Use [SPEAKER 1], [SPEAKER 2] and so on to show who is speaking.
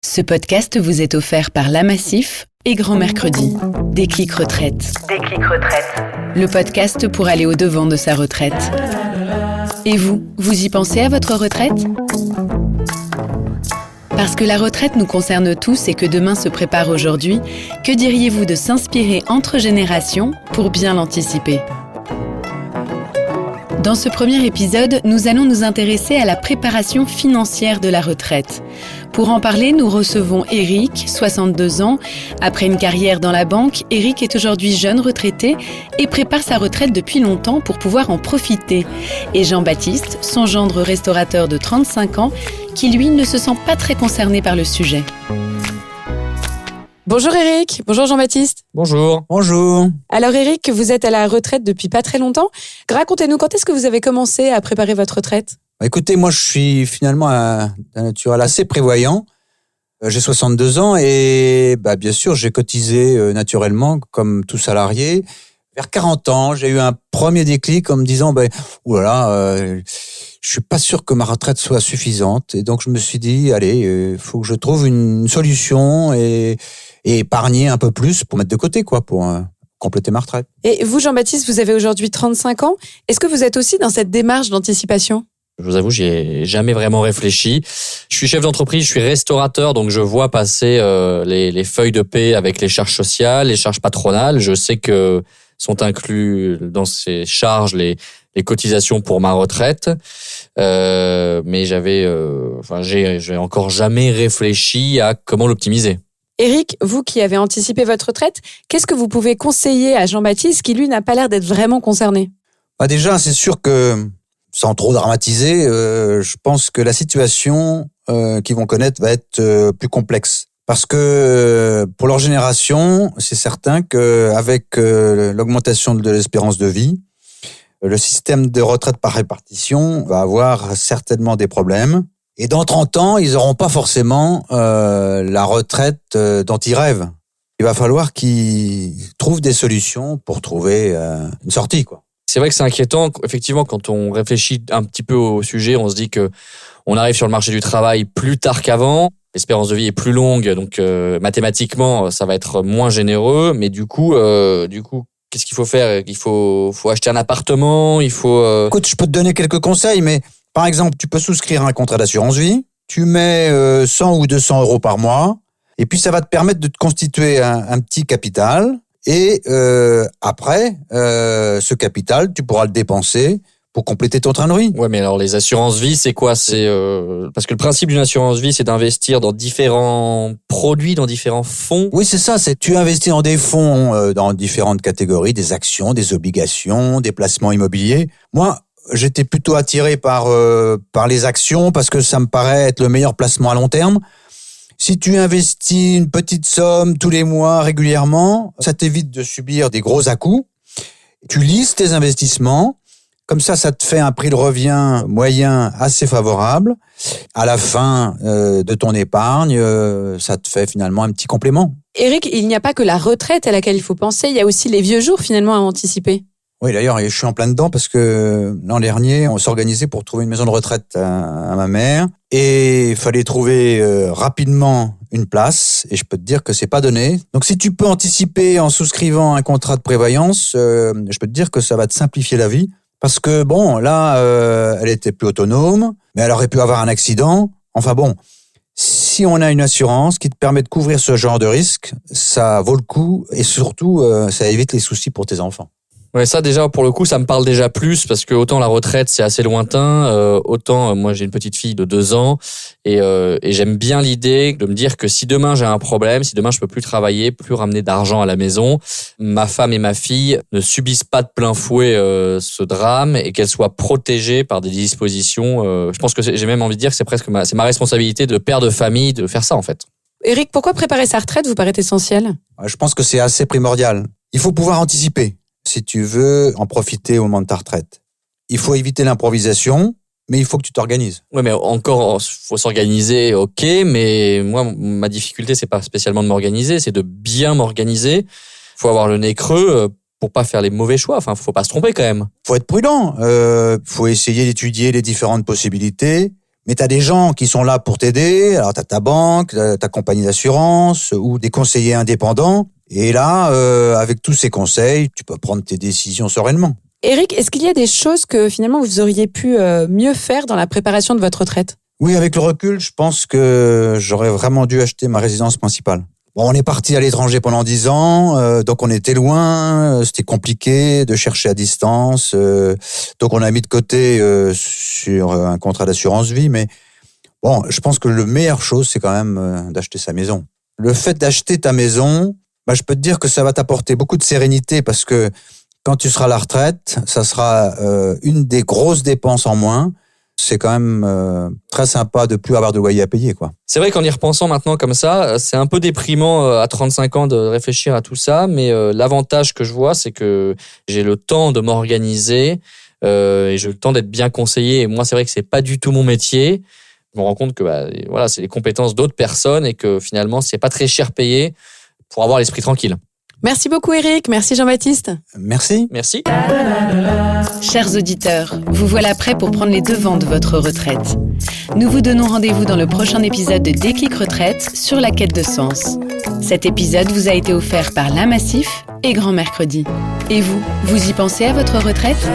[SPEAKER 1] Ce podcast vous est offert par La Massif et Grand Mercredi. Déclic Retraite. Le podcast pour aller au-devant de sa retraite. Et vous y pensez à votre retraite ? Parce que la retraite nous concerne tous et que demain se prépare aujourd'hui, que diriez-vous de s'inspirer entre générations pour bien l'anticiper ? Dans ce premier épisode, nous allons nous intéresser à la préparation financière de la retraite. Pour en parler, nous recevons Eric, 62 ans. Après une carrière dans la banque, Eric est aujourd'hui jeune retraité et prépare sa retraite depuis longtemps pour pouvoir en profiter. Et Jean-Baptiste, son gendre restaurateur de 35 ans, qui lui ne se sent pas très concerné par le sujet.
[SPEAKER 2] Bonjour Eric, bonjour Jean-Baptiste.
[SPEAKER 3] Bonjour.
[SPEAKER 4] Bonjour.
[SPEAKER 2] Alors Eric, vous êtes à la retraite depuis pas très longtemps. Racontez-nous, quand est-ce que vous avez commencé à préparer votre retraite ?
[SPEAKER 4] Écoutez, moi je suis finalement d'un naturel assez prévoyant. J'ai 62 ans et bien sûr j'ai cotisé naturellement comme tout salarié. Vers 40 ans, j'ai eu un premier déclic en me disant je suis pas sûr que ma retraite soit suffisante. Et donc je me suis dit, allez, faut que je trouve une solution et épargner un peu plus pour mettre de côté, pour compléter ma retraite.
[SPEAKER 2] Et vous Jean-Baptiste, vous avez aujourd'hui 35 ans. Est-ce que vous êtes aussi dans cette démarche d'anticipation ?
[SPEAKER 3] Je vous avoue, j'y ai jamais vraiment réfléchi. Je suis chef d'entreprise, je suis restaurateur, donc je vois passer les feuilles de paie avec les charges sociales, les charges patronales. Je sais que sont inclus dans ces charges les cotisations pour ma retraite. Mais j'ai encore jamais réfléchi à comment l'optimiser.
[SPEAKER 2] Eric, vous qui avez anticipé votre retraite, qu'est-ce que vous pouvez conseiller à Jean-Baptiste qui lui n'a pas l'air d'être vraiment concerné ?
[SPEAKER 4] Déjà, c'est sûr que sans trop dramatiser, je pense que la situation qu'ils vont connaître va être plus complexe. Parce que pour leur génération, c'est certain qu'avec l'augmentation de l'espérance de vie, le système de retraite par répartition va avoir certainement des problèmes. Et dans 30 ans, ils n'auront pas forcément la retraite dont ils rêvent. Il va falloir qu'ils trouvent des solutions pour trouver une sortie,
[SPEAKER 3] C'est vrai que c'est inquiétant. Effectivement, quand on réfléchit un petit peu au sujet, on se dit que on arrive sur le marché du travail plus tard qu'avant. L'espérance de vie est plus longue, donc mathématiquement, ça va être moins généreux. Mais du coup, qu'est-ce qu'il faut faire ? Il faut acheter un appartement.
[SPEAKER 4] Écoute, je peux te donner quelques conseils, mais par exemple, tu peux souscrire un contrat d'assurance vie. Tu mets 100 ou 200 euros par mois, et puis ça va te permettre de te constituer un petit capital. Et après, ce capital, tu pourras le dépenser pour compléter ton train de vie.
[SPEAKER 3] Ouais, mais alors les assurances vie, c'est quoi ? C'est parce que le principe d'une assurance vie, c'est d'investir dans différents produits, dans différents fonds.
[SPEAKER 4] Oui, c'est ça. Tu investis dans des fonds dans différentes catégories, des actions, des obligations, des placements immobiliers. Moi, j'étais plutôt attiré par les actions parce que ça me paraît être le meilleur placement à long terme. Si tu investis une petite somme tous les mois régulièrement, ça t'évite de subir des gros à-coups. Tu lises tes investissements. Comme ça te fait un prix de revient moyen assez favorable. À la fin de ton épargne, ça te fait finalement un petit complément.
[SPEAKER 2] Eric, il n'y a pas que la retraite à laquelle il faut penser, il y a aussi les vieux jours finalement à anticiper.
[SPEAKER 4] Oui, d'ailleurs, je suis en plein dedans parce que l'an dernier, on s'organisait pour trouver une maison de retraite à ma mère et il fallait trouver rapidement une place et je peux te dire que c'est pas donné. Donc, si tu peux anticiper en souscrivant un contrat de prévoyance, je peux te dire que ça va te simplifier la vie parce que elle était plus autonome, mais elle aurait pu avoir un accident. Enfin bon, si on a une assurance qui te permet de couvrir ce genre de risque, ça vaut le coup et surtout, ça évite les soucis pour tes enfants.
[SPEAKER 3] Ouais, ça déjà pour le coup, ça me parle déjà plus parce que autant la retraite c'est assez lointain, autant moi j'ai une petite fille de 2 ans et j'aime bien l'idée de me dire que si demain j'ai un problème, si demain je peux plus travailler, plus ramener d'argent à la maison, ma femme et ma fille ne subissent pas de plein fouet ce drame et qu'elles soient protégées par des dispositions. Je pense que j'ai même envie de dire que c'est ma responsabilité de père de famille de faire ça en fait.
[SPEAKER 2] Eric, pourquoi préparer sa retraite vous paraît essentiel ?
[SPEAKER 4] Je pense que c'est assez primordial. Il faut pouvoir anticiper si tu veux en profiter au moment de ta retraite. Il faut éviter l'improvisation, mais il faut que tu t'organises.
[SPEAKER 3] Ouais, mais encore, faut s'organiser, ok, mais moi, ma difficulté, c'est pas spécialement de m'organiser, c'est de bien m'organiser. Faut avoir le nez creux pour pas faire les mauvais choix. Enfin, faut pas se tromper quand même.
[SPEAKER 4] Faut être prudent. Faut essayer d'étudier les différentes possibilités, Mais tu as des gens qui sont là pour t'aider. Alors tu as ta banque, ta compagnie d'assurance ou des conseillers indépendants. Et là, avec tous ces conseils, tu peux prendre tes décisions sereinement.
[SPEAKER 2] Éric, est-ce qu'il y a des choses que finalement vous auriez pu mieux faire dans la préparation de votre retraite ?
[SPEAKER 4] Oui, avec le recul, je pense que j'aurais vraiment dû acheter ma résidence principale. Bon, on est parti à l'étranger pendant 10 ans, donc on était loin, c'était compliqué de chercher à distance, donc on a mis de côté sur un contrat d'assurance vie, mais bon, je pense que la meilleure chose, c'est quand même d'acheter sa maison. Le fait d'acheter ta maison, je peux te dire que ça va t'apporter beaucoup de sérénité parce que quand tu seras à la retraite, ça sera une des grosses dépenses en moins. C'est quand même très sympa de plus avoir de loyer à payer, quoi.
[SPEAKER 3] C'est vrai qu'en y repensant maintenant comme ça, c'est un peu déprimant à 35 ans de réfléchir à tout ça, mais l'avantage que je vois, c'est que j'ai le temps de m'organiser et j'ai le temps d'être bien conseillé. Et moi, c'est vrai que c'est pas du tout mon métier. Je me rends compte que voilà, c'est les compétences d'autres personnes et que finalement, c'est pas très cher payé pour avoir l'esprit tranquille.
[SPEAKER 2] Merci beaucoup Éric, merci Jean-Baptiste.
[SPEAKER 4] Merci.
[SPEAKER 3] Merci.
[SPEAKER 1] Chers auditeurs, vous voilà prêts pour prendre les devants de votre retraite. Nous vous donnons rendez-vous dans le prochain épisode de Déclic Retraite sur la quête de sens. Cet épisode vous a été offert par l'Amassif et Grand Mercredi. Et vous y pensez à votre retraite ?